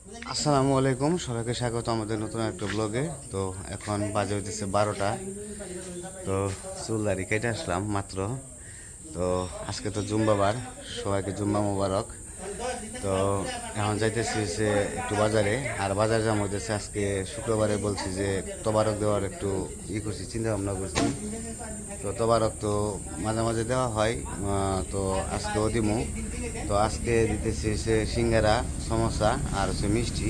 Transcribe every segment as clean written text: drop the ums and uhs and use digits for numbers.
আসসালামু আলাইকুম, সবাইকে স্বাগত আমাদের নতুন একটা ব্লগে। তো এখন বাজে হইতেছে 12টা। তো চুলদারি কেটে আসলাম মাত্র। তো আজকে তো জুম্বা বার, সবাইকে জুম্বা মোবারক। তো এখন যাইতেছি যে একটু বাজারে, আর বাজারে যাওয়া হইতেছে আজকে শুক্রবারে। বলছি যে তবারক দেওয়ার একটু করছি, চিন্তা ভাবনা করছি। তো তবারক তো মাঝে মাঝে দেওয়া হয়, তো আজকেও দিমু। তো আজকে দিতেছি সে সিঙ্গারা, সমোসা আর হচ্ছে মিষ্টি।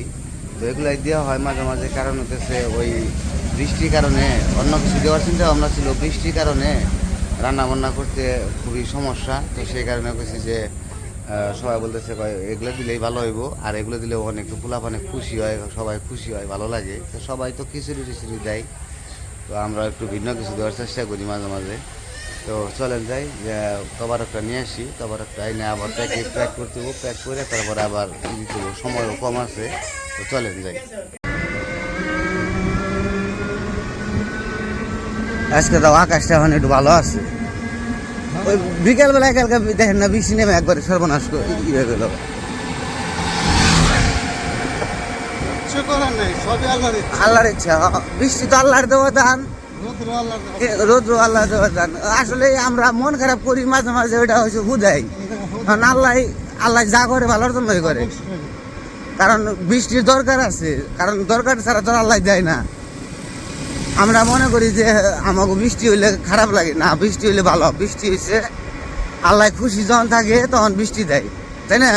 তো এগুলাই দেওয়া হয় মাঝে মাঝে, কারণ হতেছে ওই বৃষ্টির কারণে অন্য কিছু দেওয়ার চিন্তা ভাবনা ছিল। বৃষ্টির কারণে রান্না বান্না করতে খুবই সমস্যা। তো সেই কারণে বলছি যে সবাই বলতেছে এগুলো দিলেই ভালো হইব, আর এগুলো দিলেও অনেক পোলাপানে খুশি হয়, সবাই খুশি হয়, ভালো লাগে। তো সবাই তো খিচুড়ি টিচুড়ি দেয়, তো আমরা একটু ভিন্ন কিছু দেওয়ার চেষ্টা করি মাঝে মাঝে। তো চলেন যাই, যে তবারকটা নিয়ে আসি। তবারকটা এনে আবার প্যাক করতে হবো, প্যাক করে তারপরে আবার দিতে হবো, সময়ও কম আছে। তো চলেন যাই। আজকে তো আকাশটা এখন একটু ভালো আছে। ওই বিকেলবেলায় কালকে দেখেন না, বৃষ্টি নেমে একবারে সর্বনাশ ইয়ে গেল। আল্লাহর ইচ্ছা, বৃষ্টি তো আল্লাহর দেওয়া দান, রৌদ্র আল্লাহ দেওয়া দান। আসলে আমরা মন খারাপ করি মাঝে মাঝে, ওইটা হচ্ছে হুদাই। কারণ আল্লাহ যা করে ভালোর জন্যই করে, কারণ বৃষ্টির দরকার আছে, কারণ দরকার ছাড়া তো আল্লাহ দেয় না। আমরা মনে করি যে আমাকে বৃষ্টি হইলে খারাপ লাগে, না, বৃষ্টি হইলে ভালো। বৃষ্টি হয়েছে আল্লাহ খুশি যখন থাকে তখন বৃষ্টি দেয়, তাই না?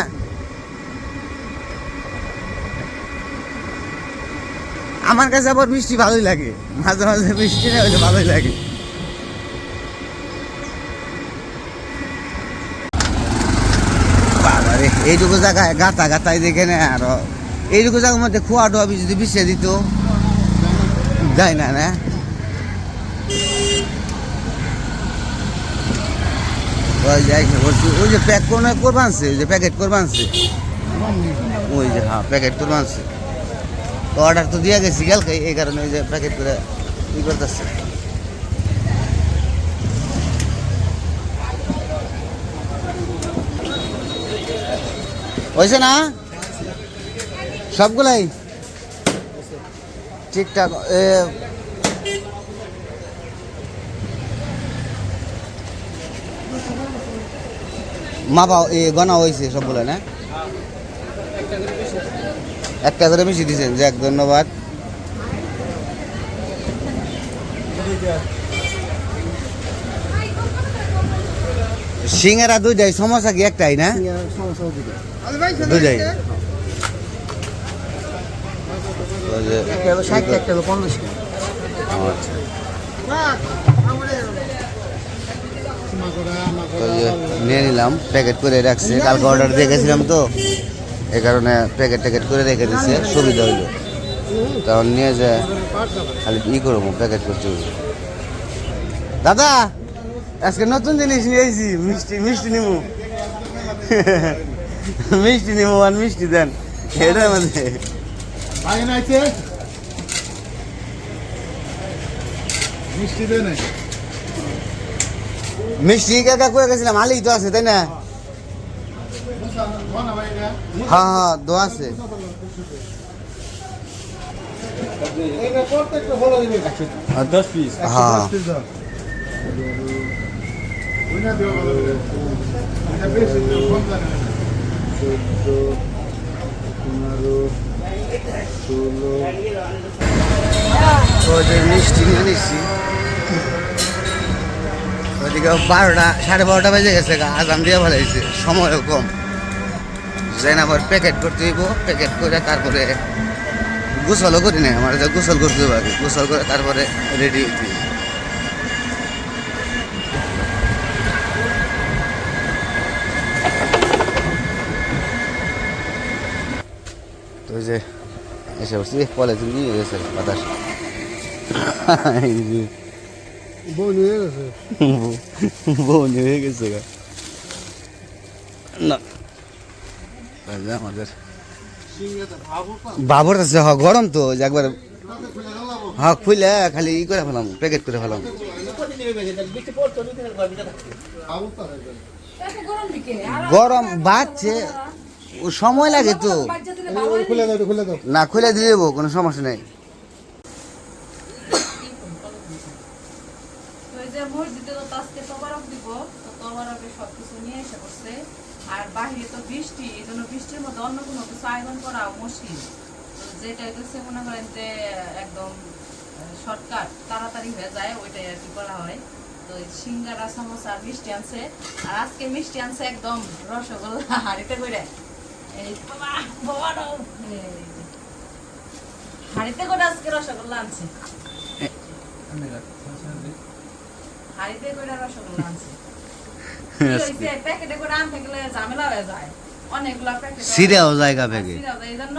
আমার কাছে আবার বৃষ্টি ভালোই লাগে, মাঝে মাঝে বৃষ্টি না হইলে ভালোই লাগে। বাবারে, এইটুকু জায়গায় গাতা গাতাই দেখে না, আরো এইটুকু জায়গার মধ্যে খোয়া টোয়া যদি বিছিয়ে দিত, যায় না না। ওই যে প্যাক করবানছে, ওই যে প্যাকেট করবানছে, ওই যে হ্যাঁ প্যাকেট করবানছে। তো অর্ডার তো দিয়ে গেছি কালকে, এই কারণে ওই যে প্যাকেট করে ই করতেছে। হয়েছে না সবগুলাই ঠিকঠাক? মাপা গনা হয়েছে সবগুলো না? একটা করে মিশিয়ে দিয়েছেন, যাক ধন্যবাদ। সিঙ্গারা দুইটাই, সমস্যা কি একটাই না? দুইটাই। নিয়ে নিলাম, প্যাকেট করে রাখছে, কালকে অর্ডার দিয়ে গেছিলাম তো, এই কারণে প্যাকেট ট্যাকেট করে রেখে দিচ্ছে, সুবিধা হইল। তখন নিয়ে যে খালি করবো, প্যাকেট করতে হইব। দাদা, আজকে নতুন জিনিস নিয়েছি, মিষ্টি মিষ্টি নিমু। মিষ্টি নিমু, আর মিষ্টি দেন এটার মধ্যে। মিষ্টি কাকা করে গেছিলাম, আলি তো আছে তাই না? হ্যাঁ হ্যাঁ, দোয়া আছে। হ্যাঁ মিষ্টি নিয়ে নিচ্ছি। ওইদিকে 12টা, 12:30 বেজে গেছে, আজান দিয়ে ভালাইছে, সময়ও কম। যাই না আবার প্যাকেট করতে হইব, প্যাকেট করে তারপরে গোসলও করি না, আমার গোসল করতে হইব আগে, গোসল করে তারপরে রেডি হইতে হইব। তো ওই যে এসে বসছি, কলেজে নিয়ে গেছে বাতাস। বউনি হয়ে গেছে না আমাদের বাবর আছে। হ্যাঁ গরম তো, একবার হ্যাঁ খুলে খালি ই করে ফেলাম, প্যাকেট করে ফেলাম। গরম বাড়ছে, ও সময় লাগে তো। খুলে দাও, খুলে দাও। না খুলে দিয়ে দেবো, কোনো সমস্যা নেই। ওই যে মসজিদে তো আজকে তবারক দিব, তো তবারকে সবকিছু নিয়ে এসে করছে। আর বাহিরে তো বৃষ্টি, এই জন্য বৃষ্টির মধ্যে অন্য কোনো কিছু আয়োজন করা মুশকিল। তো যেটা হচ্ছে মনে করেন যে একদম শর্টকাট তাড়াতাড়ি হয়ে যায়, ওইটাই আর কি করা হয়। তো সিঙ্গারা সমোসা আর মিষ্টি আনছে। আর আজকে মিষ্টি আনছে একদম রসগোল্লা হাড়িতে করে। এই বাবা বাবারও হাড়িতে করে আজকে রসগোল্লা আনছে, হাড়িতে করে রসগোল্লা আনছে। কি হইছে, প্যাকেটে করে আনতে গেলে ঝামেলা হয়ে যায়, অনেকগুলা প্যাকেট সিরিয়াও জায়গা ভেঙে। এই জন্য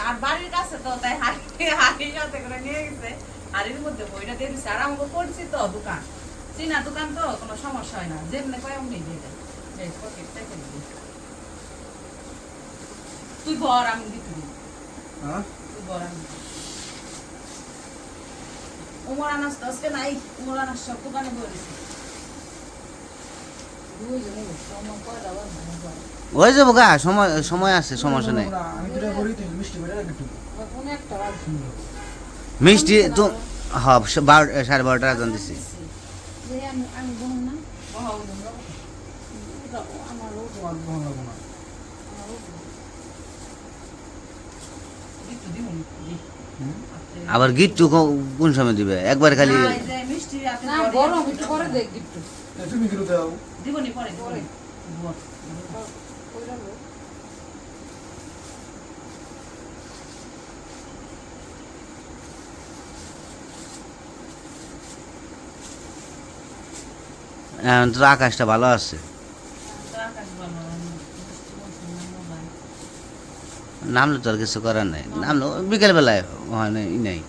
আর বাড়ির কাছে তো তাই হাড়ির সাথে করে নিয়ে গেছে, হাড়ির মধ্যে বইটা দিয়ে দিচ্ছে। আর আমাকে পরিচিত দোকান, চীনা দোকান, তো কোনো সমস্যা হয় না, যেমনি কয় অমনি দিয়ে দেয়। তুই বর আমি দিতে দিই, তুই বর আমি উমর আনাস তো আজকে নাই, উমর আনাস সব দোকানে বলেছে। ওই যাবো গা, সময় সময় আছে, সমস্যা নেই। মিষ্টি তো হ্যাঁ 12:30 আজান দিছি। আবার গিট্টু কোন সময় দিবে? একবার খালি তুমি কি দাও? দিবনি পরে এখন তো আকাশটা ভালো আছে। নামলে তো আর কিছু করার নাই, নামলো বিকেল বেলায় হয় নাই নাই।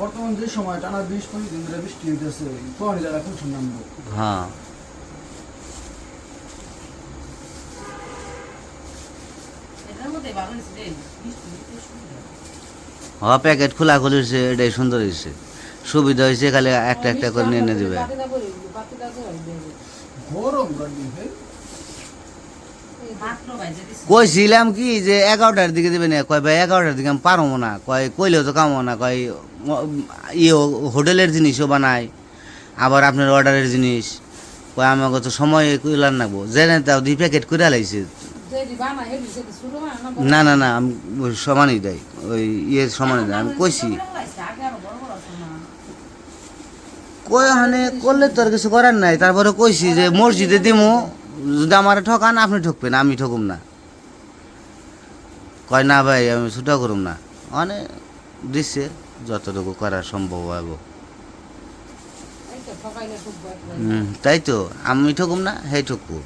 বর্তমান যে সময় টানা 20-25 দিন ধরে বৃষ্টি হইতেছে, পানি জায়গা কোন সময় নামবো? হ্যাঁ হ্যাঁ প্যাকেট খোলা খুলিছে, এটাই সুন্দর হয়েছে, সুবিধা হয়েছে। খালি একটা একটা করে নিয়ে এনে দিবে। গরম লাগবে। কইছিলাম কি যে 11টার দিকে দিবে না, কয় ভাই 11টার দিকে আমি পারবো না, কয় কইলেও তো কামো না, কয় ইয়ে হোটেলের জিনিসও বানায়, আবার আপনার অর্ডারের জিনিস, কয় আমাকে তো সময় কইলার নাগবো, জেনে তাও 2 প্যাকেট করে লাইছে। না না না আমি সমানই দেয়, ওই ইয়ের সমানই দেয়। আমি কইছি কই ওখানে করলে তো আর কিছু করার নাই। তারপরে কইছি যে মসজিদে দিমু, যদি আমার ঠকান আপনি ঠকবেন, আমি ঠকুম না। কয় না ভাই আমি ছুটা করুম না, মানে দিচ্ছে যতটুকু করা সম্ভব হইব। তাই তো আমি ঠকুম না, হে ঠকবো।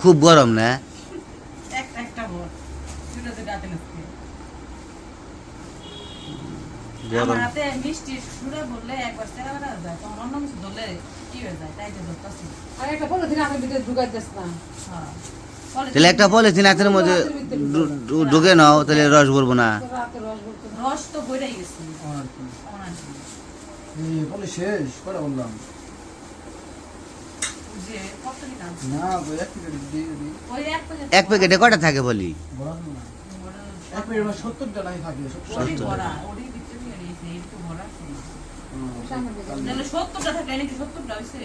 খুব গরম না? আমার হাতে মিষ্টি সুরে বললে একবার চেরা বেড়া যায়, তখন অন্য কিছু ধরলে কি হয়ে যায়, তাই যে ধরতেছি। আর একটা পলিথিন আপনি ভিতরে ঢুকাই দিস না। হ্যাঁ তাহলে একটা পলিথিন হাতের মধ্যে ঢুকে নাও, তাহলে রস ভরবো না। রাতে রস বলতে রস তো বইরাই গেছে। এই বলে শেষ করে বললাম যে কত নিতাম না, ওই এক প্যাকেট দিয়ে দিই। ওই এক প্যাকেটে কয়টা থাকে বলি? বড় না, এক প্যাকেট 70 টাকাই থাকে। ওডি ভরা, ওডি ভিতরে নিয়ে নিয়েছে, একটু ভরা ছিল। সামনে দিকে। তাহলে 70টা থাকে নাকি 70টা হইছে?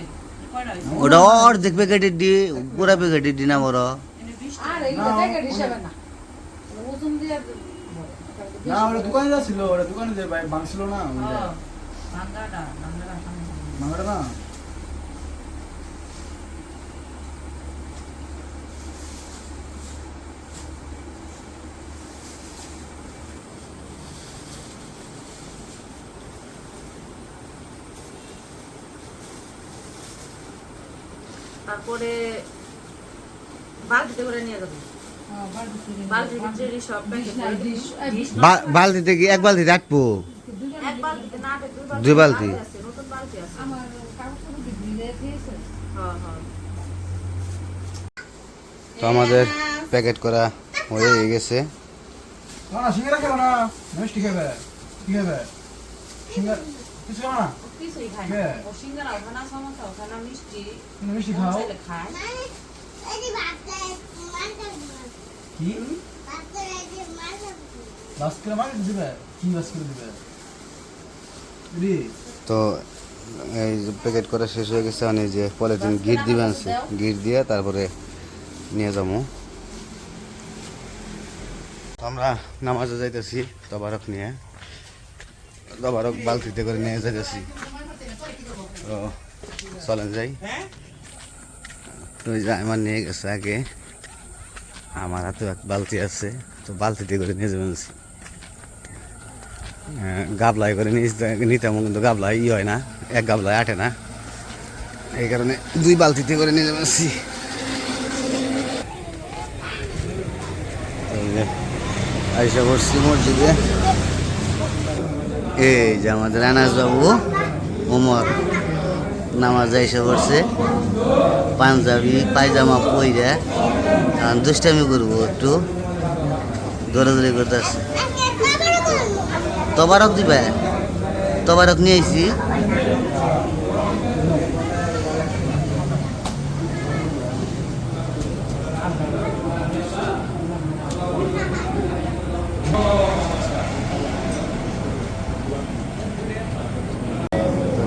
কয়টা হইছে? ওটা অর্ধেক প্যাকেটের দি, পুরা প্যাকেটের দি না বড়? এনে 20টা। আর এইগুলো প্যাকেট হিসাবে না, ওজন দিয়ে না, ওরা দোকানে ছিল, ওরা দোকানে যে ভাই ভাঙছিল না, হ্যাঁ ভাঙ্গাটা সামনে। ভাঙাটা না। তারপরে বালতিতে করে নিয়ে যাবো, বালতিতে যে সব প্যাকেট বালতিতে কি এক বালতি রাখবো? এক বালতিতে না, দুই বালতি আছে, নতুন বালতি আছে। আমার কাগজপত্র দিয়ে দিয়েছে। হ্যাঁ হ্যাঁ তো আমাদের প্যাকেট করা হয়ে গেছে। না, সিঙ্গারা খাবো না, মিষ্টি খাবে। কি খাবে? সিঙ্গারা কিছু খাও না কিছুই খায় কে? না ও সিঙ্গারা খায় না সমোসা খায় না মিষ্টি তুমি মিষ্টি মন খাও চাইলে খায় কি বাস করে মানে দিবে কি বাস করে দিবে রে তো এই যে প্যাকেট করা শেষ হয়ে গেছে মানে যে পলিথিন গিট দিবে আনছে গিট দিয়ে তারপরে নিয়ে যাবো তো আমরা নামাজে যাইতেছি তবারক নিয়ে তবারক বালতিতে করে নিয়ে যাইতেছি তো চলেন যাই তো এই যে আমার নিয়ে গেছে আগে আমার হাতে এক বালতি আছে তো বালতিতে করে নিয়ে যাবেন গাবলায় করে নিতাম কিন্তু গাবলায় হয় না এক গাবলায় আটে না এই কারণে 2 বালতিতে করে নিয়ে যাবেন আইসা করছি মসজিদে এই যে আমাদের আনাস বাবু ওমর নামাজ আইসা করছে পাঞ্জাবি পায়জামা পইরা দুষ্টামি করবো একটু দৌড়াদৌড়ি করতে আসছে তবারক দিবে তবারক নিয়ে আইছি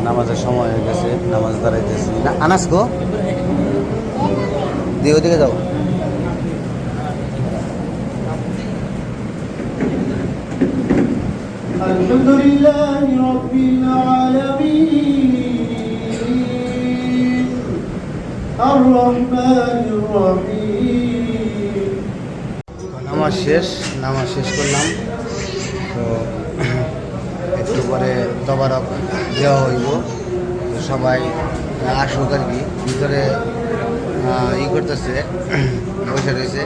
নামাজের সময় হয়ে গেছে নামাজ দাঁড়াইতেছি না আনাস গো দিয়ে ওদিকে যাও الحمد لله رب العالمين الرحمن الرحيم নামাজ শেষ করলাম তো একটু পরে তবারক দেওয়া হইব তো সবাই আসুক আর কি ভিতরে করতেছে বসে রয়েছে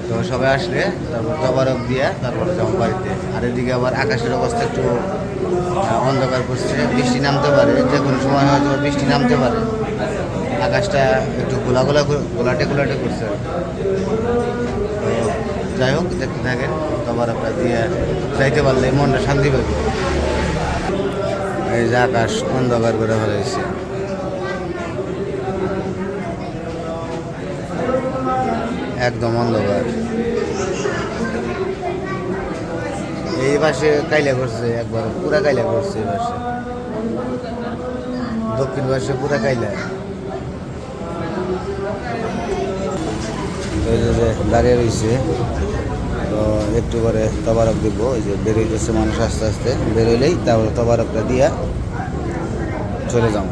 তো সবাই আসলে তারপর তবারক দিয়ে তারপর যাবো বাড়িতে আর এদিকে আবার আকাশের অবস্থা একটু অন্ধকার করছে বৃষ্টি নামতে পারে যে কোনো সময় হয়তো বৃষ্টি নামতে পারে আকাশটা একটু গোলাটে করছে তো যাই হোক দেখতে থাকেন তবারকটা দিয়ে যাইতে পারলে মনটা শান্তি পাবে এই যে আকাশ অন্ধকার করে ফেলেছে একদম অন্ধকার এই পাশে কাইলা করছে একবার পুরা কাইলা করছে এই পাশে দক্ষিণ পাশে পুরা কাইলা তো এই যে দাঁড়িয়ে রয়েছে তো একটু করে তবারক দিব ওই যে বেরোইতেছে মানুষ আস্তে আস্তে বেরোইলেই তারপরে তবারকটা দিয়া চলে যাবো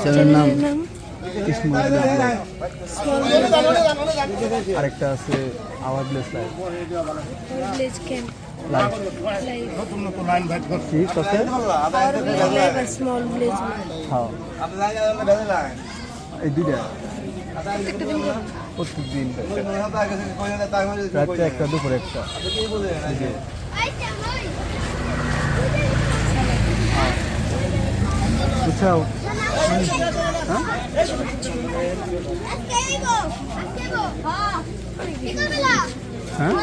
চ্যানেলের নাম আরেকটা আছে our bless live Village camp. Live Live. ঠিক আছে Live a small village. হ্যাঁ এই দুইটা প্রত্যেকদিন রাত্রে একটা দুপুরে একটা বুঝছাও হ্যাঁ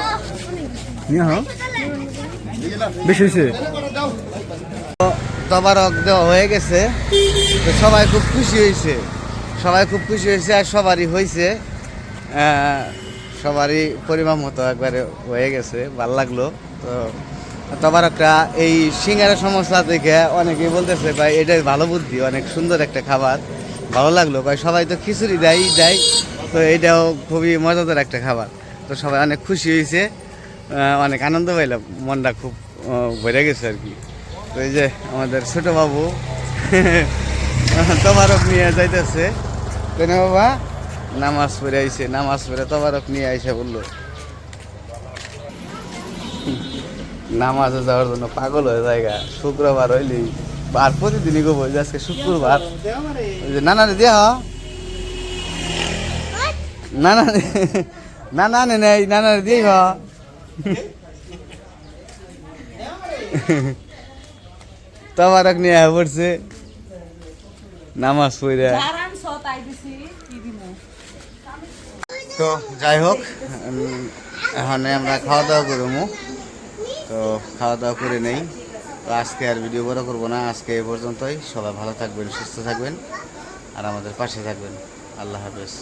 নিয়ে হ্যাঁ বেশি হয়েছে তবারক দেওয়া হয়ে গেছে তো সবাই খুব খুশি হয়েছে আর সবারই হয়েছে সবারই পরিমাণ মতো একবারে হয়ে গেছে ভালো লাগলো তো তবারকটা এই সিঙ্গারা সমস্যা দেখে অনেকেই বলতেছে ভাই এটাই ভালো বুদ্ধি অনেক সুন্দর একটা খাবার ভালো লাগলো ভাই সবাই তো খিচুড়ি দেয় তো এটাও খুবই মজাদার একটা খাবার তো সবাই অনেক খুশি হয়েছে অনেক আনন্দ পাইলাম মনটা খুব ভরে গেছে আর কি তো এই যে আমাদের ছোট বাবু তবারক নিয়ে যাইতেছে কেন বাবা নামাজ পড়ে তবারক নিয়ে আইসে বললো নামাজে যাওয়ার জন্য পাগল হয়ে জায়গা শুক্রবার হইলেই আর প্রতিদিনই গো বলছে আজকে শুক্রবার ওই যে নানারে দিয়া নানা নানা নে নেই নানারে দিয়ে তবারক নিয়ে পড়ছে নামাজ পড়ে। জারান সত আই দিছি কি দিমু তো যাই হোক এখন আমরা খাওয়া দাওয়া করবো। তো খাওয়া দাওয়া করে নেই। তো আজকে আর ভিডিও বড় করবো না, আজকে এই পর্যন্তই। সবাই ভালো থাকবেন, সুস্থ থাকবেন আর আমাদের পাশে থাকবেন। আল্লাহ হাফেজ।